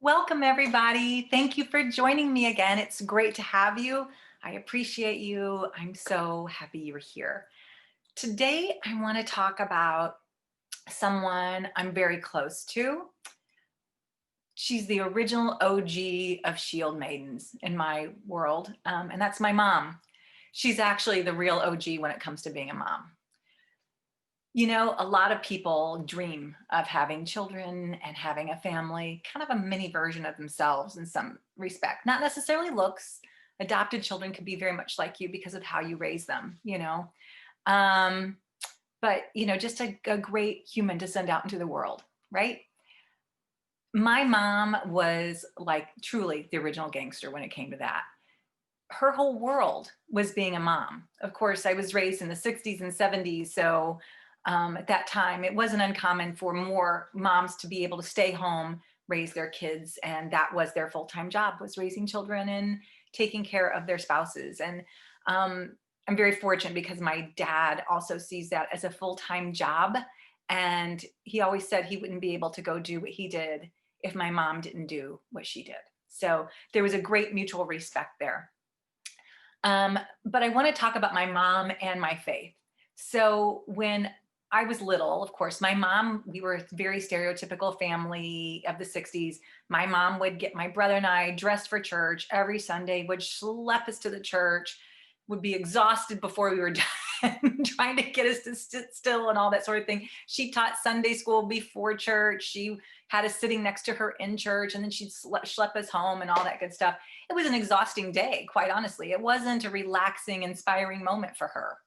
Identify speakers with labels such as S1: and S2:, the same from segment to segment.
S1: Welcome, everybody. Thank you for joining me again. It's great to have you. I appreciate you. I'm so happy you're here. Today, I want to talk about someone I'm very close to. She's the original OG of Shield Maidens in my world, and that's my mom. She's actually the real OG when it comes to being a mom. You know, a lot of people dream of having children and having a family, kind of a mini version of themselves in some respect. Not necessarily looks. Adopted children can be very much like you because of how you raise them. Um, but just a great human to send out into the world, right? My mom was like truly the original gangster when it came to that. Her whole world was being a mom. Of course, I was raised in the 60s and 70s. So at that time, it wasn't uncommon for more moms to be able to stay home, raise their kids. And that was their full-time job, was raising children and taking care of their spouses. And I'm very fortunate because my dad also sees that as a full-time job. And he always said he wouldn't be able to go do what he did if my mom didn't do what she did. So there was a great mutual respect there. But I want to talk about my mom and my faith. So when I was little, of course, my mom, we were a very stereotypical family of the 60s. My mom would get my brother and I dressed for church every Sunday, would schlep us to the church, would be exhausted before we were done, trying to get us to sit still and all that sort of thing. She taught Sunday school before church. She had us sitting next to her in church, and then she'd schlep us home and all that good stuff. It was an exhausting day, quite honestly. It wasn't a relaxing, inspiring moment for her.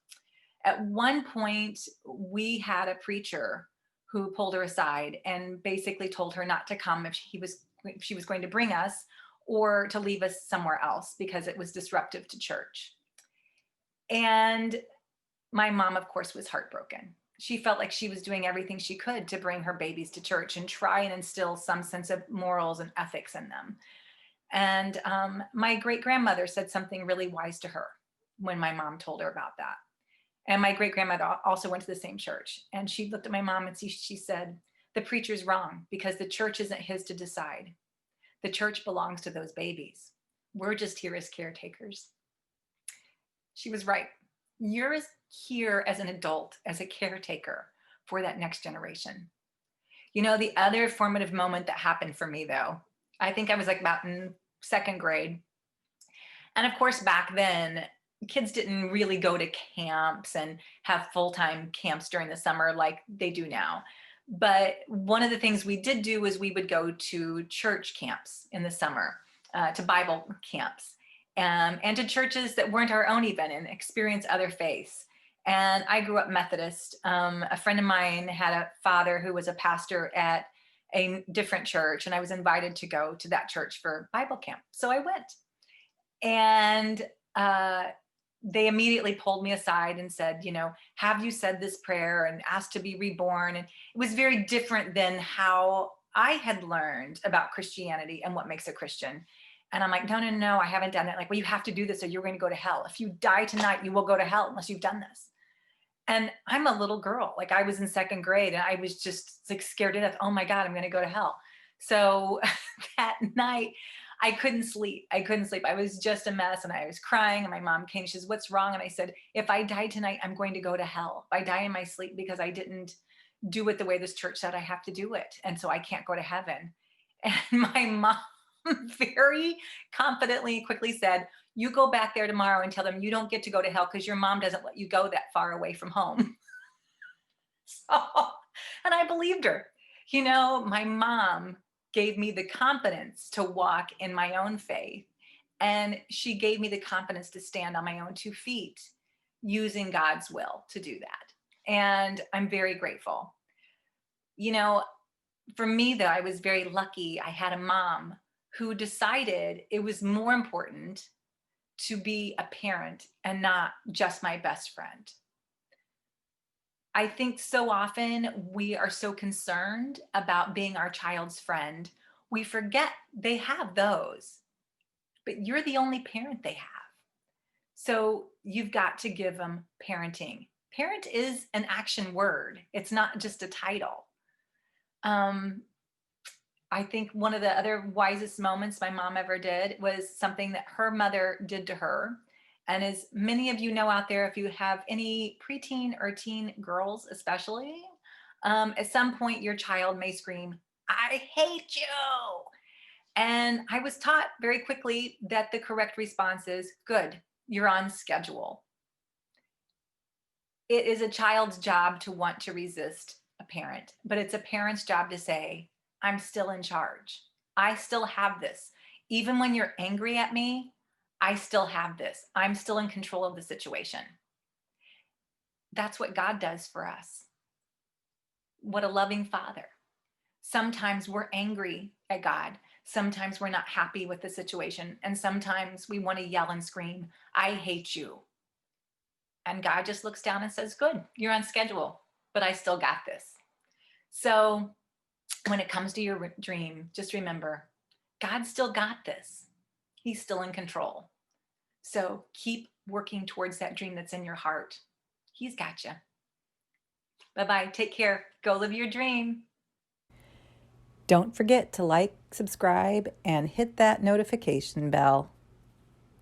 S1: At one point, we had a preacher who pulled her aside and basically told her not to come if she was going to bring us, or to leave us somewhere else because it was disruptive to church. And my mom, of course, was heartbroken. She felt like she was doing everything she could to bring her babies to church and try and instill some sense of morals and ethics in them. And my great grandmother said something really wise to her when my mom told her about that. And my great grandmother also went to the same church. And she looked at my mom and she said, "The preacher's wrong because the church isn't his to decide. The church belongs to those babies. We're just here as caretakers." She was right. You're here as an adult, as a caretaker for that next generation. The other formative moment that happened for me, though, I think I was like about in second grade. And of course, back then, kids didn't really go to camps and have full-time camps during the summer like they do now. But one of the things we did do was we would go to church camps in the summer, to Bible camps, and to churches that weren't our own even, and experience other faiths. And I grew up Methodist. A friend of mine had a father who was a pastor at a different church, and I was invited to go to that church for Bible camp. So I went. And uh, they immediately pulled me aside and said, "Have you said this prayer and asked to be reborn?" And it was very different than how I had learned about Christianity and what makes a Christian. And I'm like, "No, no, no, I haven't done it." Like, "Well, you have to do this or you're going to go to hell. If you die tonight, you will go to hell unless you've done this." And I'm a little girl. Like, I was in second grade and I was just like scared to death. Oh my God, I'm going to go to hell. So that night, I couldn't sleep. I couldn't sleep. I was just a mess and I was crying. And my mom came. She says, "What's wrong?" And I said, "If I die tonight, I'm going to go to hell. If I die in my sleep because I didn't do it the way this church said I have to do it. And so I can't go to heaven." And my mom very confidently, quickly said, "You go back there tomorrow and tell them you don't get to go to hell because your mom doesn't let you go that far away from home." So, and I believed her. My mom gave me the confidence to walk in my own faith. And she gave me the confidence to stand on my own 2 feet using God's will to do that. And I'm very grateful. You know, for me, though, I was very lucky. I had a mom who decided it was more important to be a parent and not just my best friend. I think so often we are so concerned about being our child's friend, we forget they have those, but you're the only parent they have. So you've got to give them parenting. Parent is an action word, it's not just a title. Um, I think one of the other wisest moments my mom ever did was something that her mother did to her. And as many of you know out there, if you have any preteen or teen girls, especially, at some point your child may scream, "I hate you." And I was taught very quickly that the correct response is, "Good, you're on schedule." It is a child's job to want to resist a parent, but it's a parent's job to say, "I'm still in charge. I still have this. Even when you're angry at me, I still have this. I'm still in control of the situation." That's what God does for us. What a loving father. Sometimes we're angry at God. Sometimes we're not happy with the situation. And sometimes we want to yell and scream, "I hate you." And God just looks down and says, "Good, you're on schedule, but I still got this." So when it comes to your dream, just remember, God still got this. He's still in control. So keep working towards that dream that's in your heart. He's got you. Bye bye. Take care. Go live your dream.
S2: Don't forget to like, subscribe, and hit that notification bell.